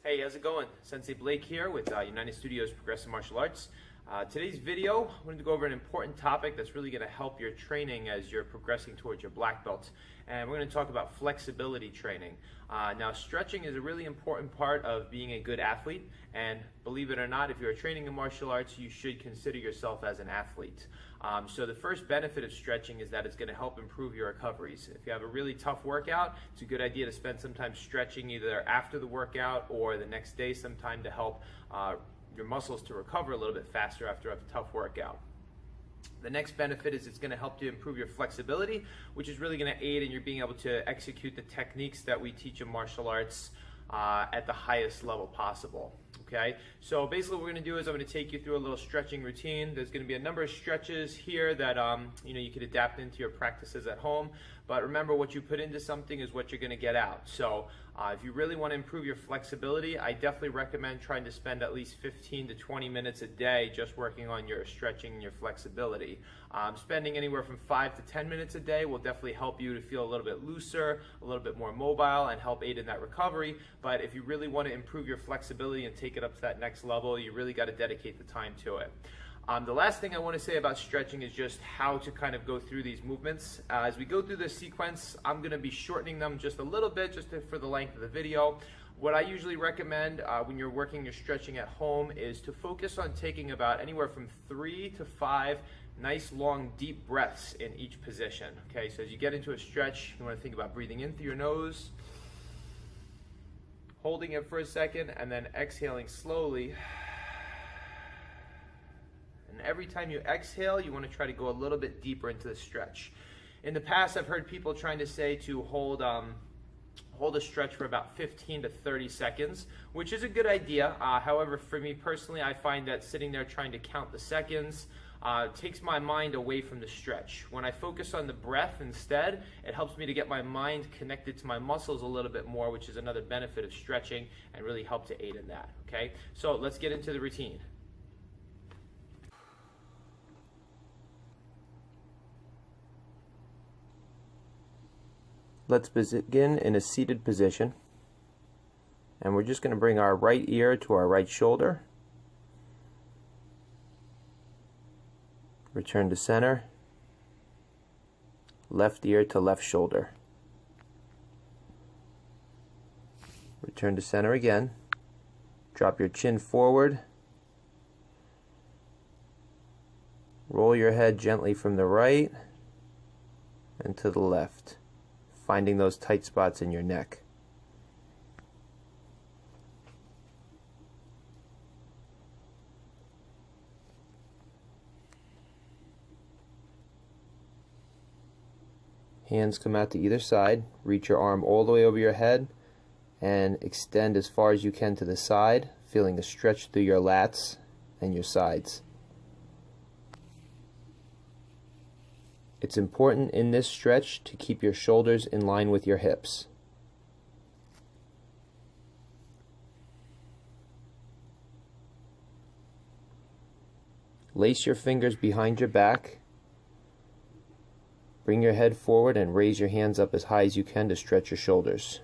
Hey, how's it going? Sensei Blake here with United Studios Progressive Martial Arts. Today's video, I'm going to go over an important topic that's really going to help your training as you're progressing towards your black belt. And we're going to talk about flexibility training. Now, stretching is a really important part of being a good athlete. And believe it or not, if you're training in martial arts, you should consider yourself as an athlete. So the first benefit of stretching is that it's going to help improve your recoveries. If you have a really tough workout, it's a good idea to spend some time stretching either after the workout or the next day sometime to help your muscles to recover a little bit faster after a tough workout. The next benefit is it's going to help you improve your flexibility, which is really going to aid in your being able to execute the techniques that we teach in martial arts at the highest level possible. Okay, so basically what we're going to do is I'm going to take you through a little stretching routine. There's going to be a number of stretches here that you could adapt into your practices at home. But remember, what you put into something is what you're going to get out. So if you really want to improve your flexibility, I definitely recommend trying to spend at least 15 to 20 minutes a day just working on your stretching and your flexibility. Spending anywhere from 5 to 10 minutes a day will definitely help you to feel a little bit looser, a little bit more mobile, and help aid in that recovery. But if you really want to improve your flexibility and take it up to that next level, you really got to dedicate the time to it. The last thing I want to say about stretching is just how to kind of go through these movements. As we go through this sequence, I'm going to be shortening them just a little bit for the length of the video. What I usually recommend when you're working your stretching at home is to focus on taking about anywhere from 3 to 5 nice long deep breaths in each position. Okay, so as you get into a stretch, you want to think about breathing in through your nose, holding it for a second, and then exhaling slowly. And every time you exhale, you want to try to go a little bit deeper into the stretch. In the past, I've heard people trying to say to hold a stretch for about 15 to 30 seconds, which is a good idea. However, for me personally, I find that sitting there trying to count the seconds takes my mind away from the stretch. When I focus on the breath instead, it helps me to get my mind connected to my muscles a little bit more, which is another benefit of stretching and really help to aid in that. Okay, so let's get into the routine. Let's begin in a seated position, and we're just going to bring our right ear to our right shoulder, return to center, left ear to left shoulder, return to center again, drop your chin forward, roll your head gently from the right and to the left, finding those tight spots in your neck. Hands come out to either side. Reach your arm all the way over your head and extend as far as you can to the side, feeling a stretch through your lats and your sides. It's important in this stretch to keep your shoulders in line with your hips. Lace your fingers behind your back. Bring your head forward and raise your hands up as high as you can to stretch your shoulders.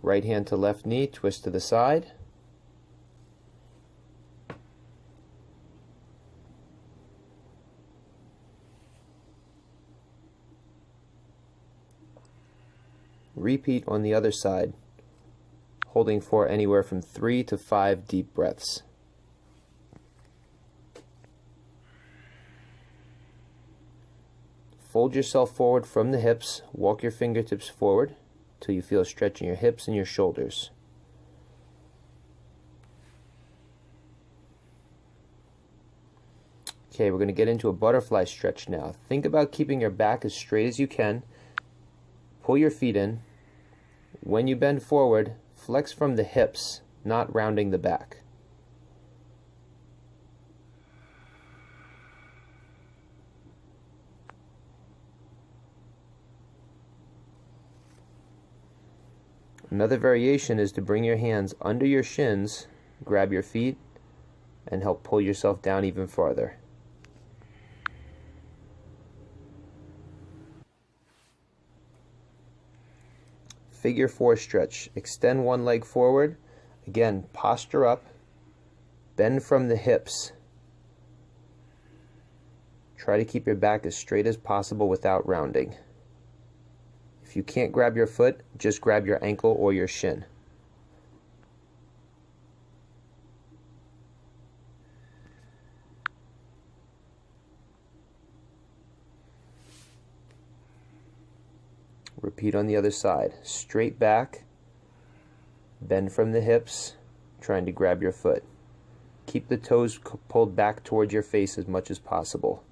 Right hand to left knee, twist to the side. Repeat on the other side, holding for anywhere from 3 to 5 deep breaths. Fold yourself forward from the hips, walk your fingertips forward till you feel a stretch in your hips and your shoulders. Okay, we're going to get into a butterfly stretch now. Think about keeping your back as straight as you can. Pull your feet in. When you bend forward, flex from the hips, not rounding the back. Another variation is to bring your hands under your shins, grab your feet, and help pull yourself down even farther. figure four stretch. Extend one leg forward. Again, posture up. Bend from the hips. Try to keep your back as straight as possible without rounding. If you can't grab your foot, just grab your ankle or your shin. Repeat on the other side. Straight back, bend from the hips, trying to grab your foot. Keep the toes pulled back towards your face as much as possible.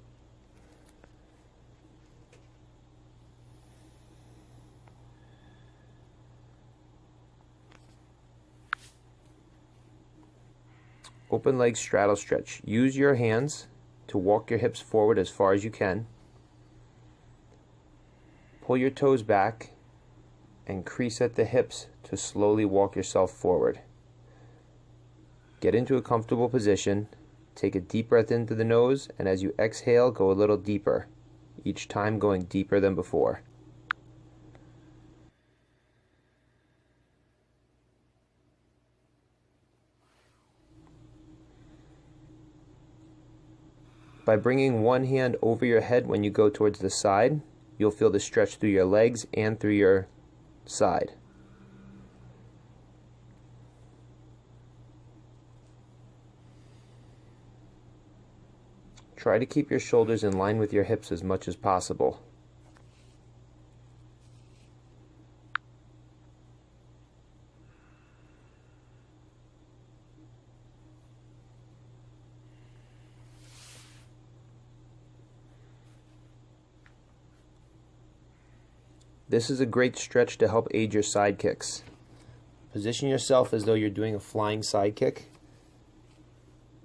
Open leg straddle stretch. Use your hands to walk your hips forward as far as you can. Pull your toes back and crease at the hips to slowly walk yourself forward. Get into a comfortable position. Take a deep breath into the nose, and as you exhale, go a little deeper, each time going deeper than before. By bringing one hand over your head when you go towards the side, you'll feel the stretch through your legs and through your side. Try to keep your shoulders in line with your hips as much as possible. This is a great stretch to help aid your side kicks. Position yourself as though you're doing a flying side kick.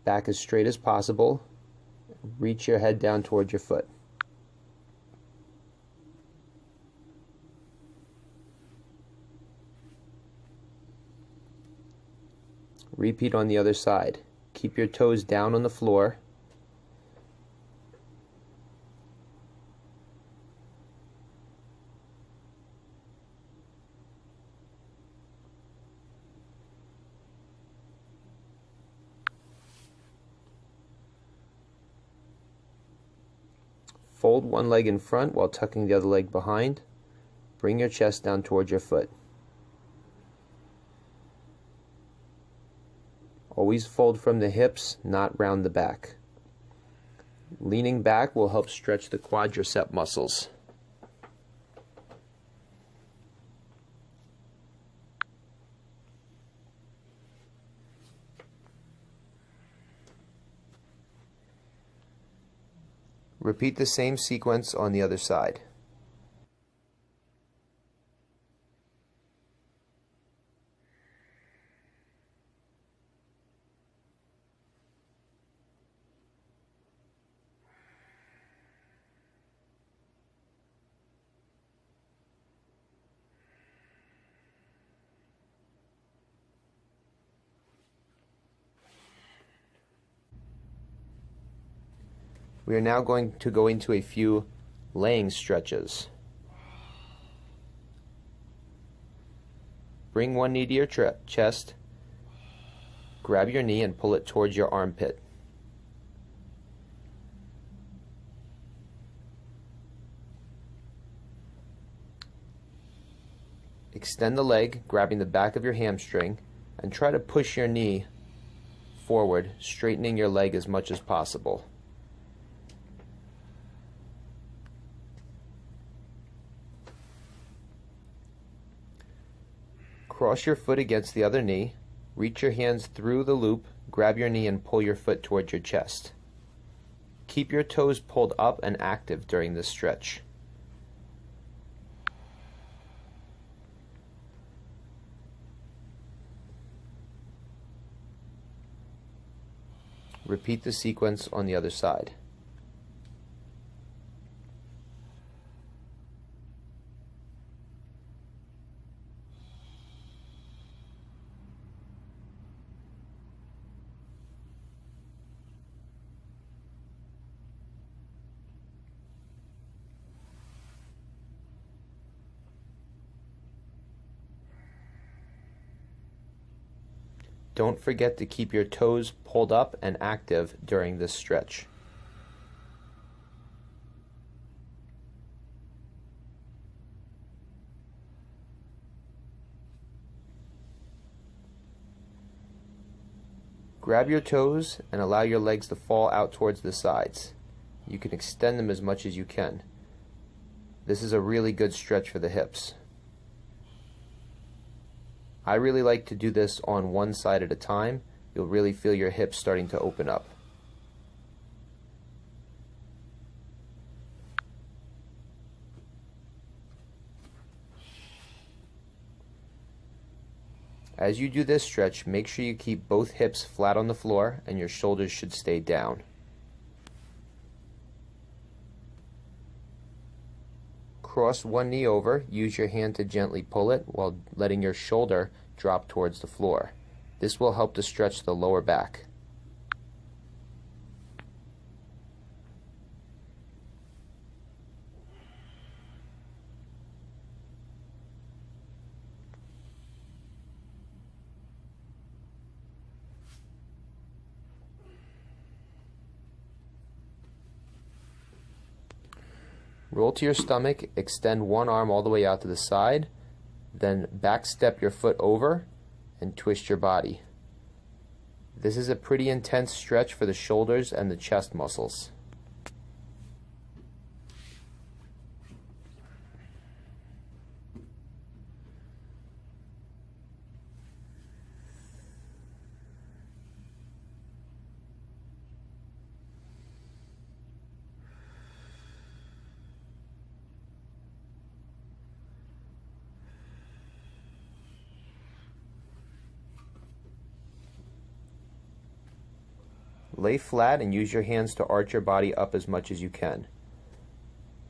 Back as straight as possible. Reach your head down towards your foot. Repeat on the other side. Keep your toes down on the floor. Fold one leg in front while tucking the other leg behind. Bring your chest down towards your foot. Always fold from the hips, not round the back. Leaning back will help stretch the quadricep muscles. Repeat the same sequence on the other side. We are now going to go into a few laying stretches. Bring one knee to your chest, grab your knee and pull it towards your armpit. Extend the leg, grabbing the back of your hamstring, and try to push your knee forward, straightening your leg as much as possible. Cross your foot against the other knee, reach your hands through the loop, grab your knee and pull your foot towards your chest. Keep your toes pulled up and active during this stretch. Repeat the sequence on the other side. Don't forget to keep your toes pulled up and active during this stretch. Grab your toes and allow your legs to fall out towards the sides. You can extend them as much as you can. This is a really good stretch for the hips. I really like to do this on one side at a time. You'll really feel your hips starting to open up. As you do this stretch, make sure you keep both hips flat on the floor and your shoulders should stay down. Cross one knee over, use your hand to gently pull it while letting your shoulder drop towards the floor. This will help to stretch the lower back. Roll to your stomach, extend one arm all the way out to the side, then back step your foot over and twist your body. This is a pretty intense stretch for the shoulders and the chest muscles. Lay flat and use your hands to arch your body up as much as you can.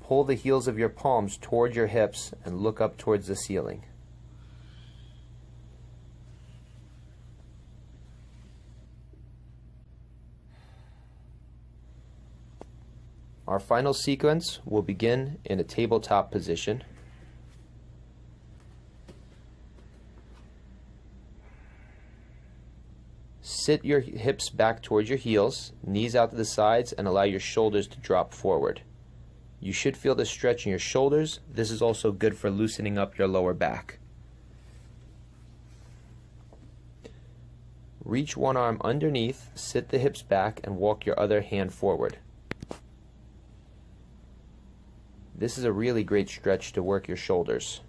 Pull the heels of your palms toward your hips and look up towards the ceiling. Our final sequence will begin in a tabletop position. Sit your hips back towards your heels, knees out to the sides, and allow your shoulders to drop forward. You should feel the stretch in your shoulders. This is also good for loosening up your lower back. Reach one arm underneath, sit the hips back, and walk your other hand forward. This is a really great stretch to work your shoulders.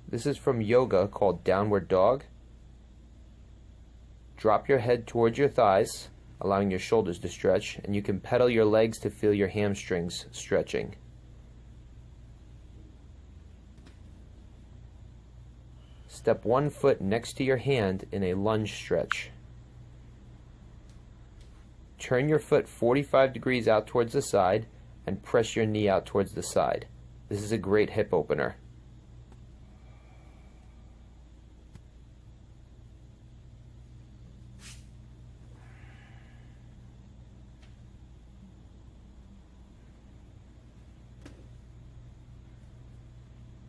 This is from yoga called Downward Dog. Drop your head towards your thighs, allowing your shoulders to stretch, and you can pedal your legs to feel your hamstrings stretching. Step one foot next to your hand in a lunge stretch. Turn your foot 45 degrees out towards the side and press your knee out towards the side. This is a great hip opener.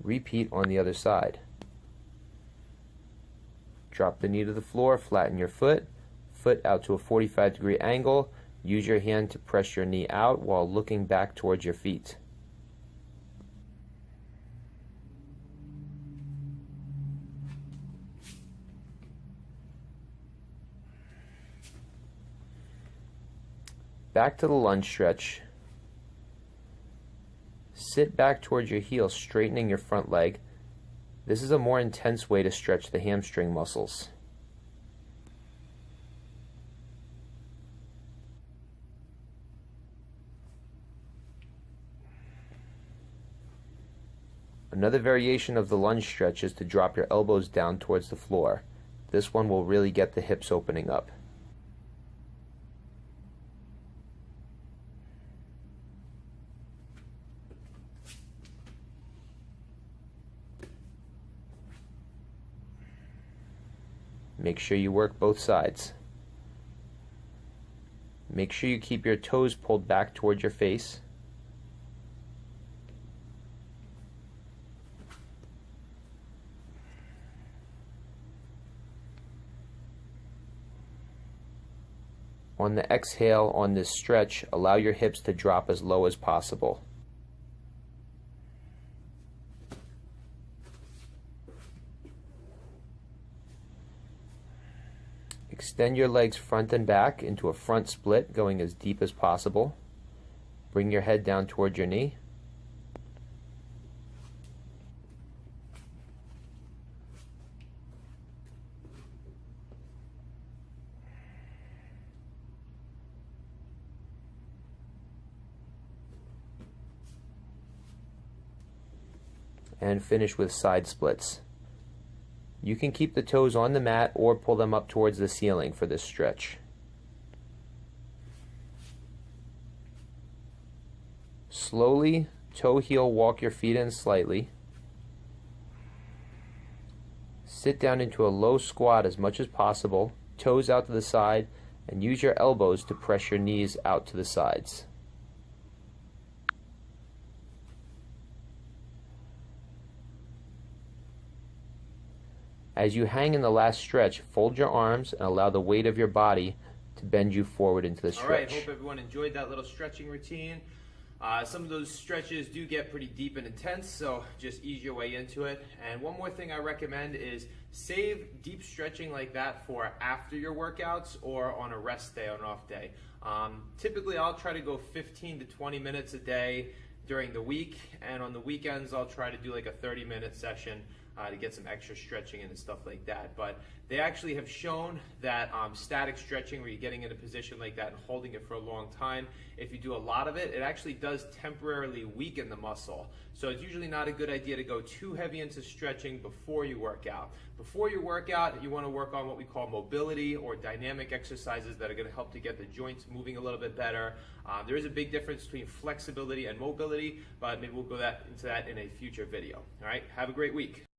Repeat on the other side. Drop the knee to the floor, flatten your foot out to a 45-degree angle. Use your hand to press your knee out while looking back towards your feet. Back to the lunge stretch. Sit back towards your heel, straightening your front leg. This is a more intense way to stretch the hamstring muscles. Another variation of the lunge stretch is to drop your elbows down towards the floor. This one will really get the hips opening up. Make sure you work both sides. Make sure you keep your toes pulled back towards your face. On the exhale on this stretch, allow your hips to drop as low as possible. Extend your legs front and back into a front split, going as deep as possible. Bring your head down toward your knee. And finish with side splits. You can keep the toes on the mat or pull them up towards the ceiling for this stretch. Slowly toe heel walk your feet in slightly. Sit down into a low squat as much as possible, toes out to the side, and use your elbows to press your knees out to the sides. As you hang in the last stretch, fold your arms and allow the weight of your body to bend you forward into the stretch. All right, hope everyone enjoyed that little stretching routine. Some of those stretches do get pretty deep and intense, so just ease your way into it. And one more thing I recommend is save deep stretching like that for after your workouts or on a rest day or an off day. Typically, I'll try to go 15 to 20 minutes a day during the week, and on the weekends, I'll try to do like a 30-minute session to get some extra stretching in and stuff like that. But they actually have shown that static stretching, where you're getting in a position like that and holding it for a long time, if you do a lot of it, it actually does temporarily weaken the muscle. So it's usually not a good idea to go too heavy into stretching before you work out. Before you work out, you want to work on what we call mobility or dynamic exercises that are going to help to get the joints moving a little bit better. There is a big difference between flexibility and mobility, but maybe we'll go into that in a future video. All right, have a great week.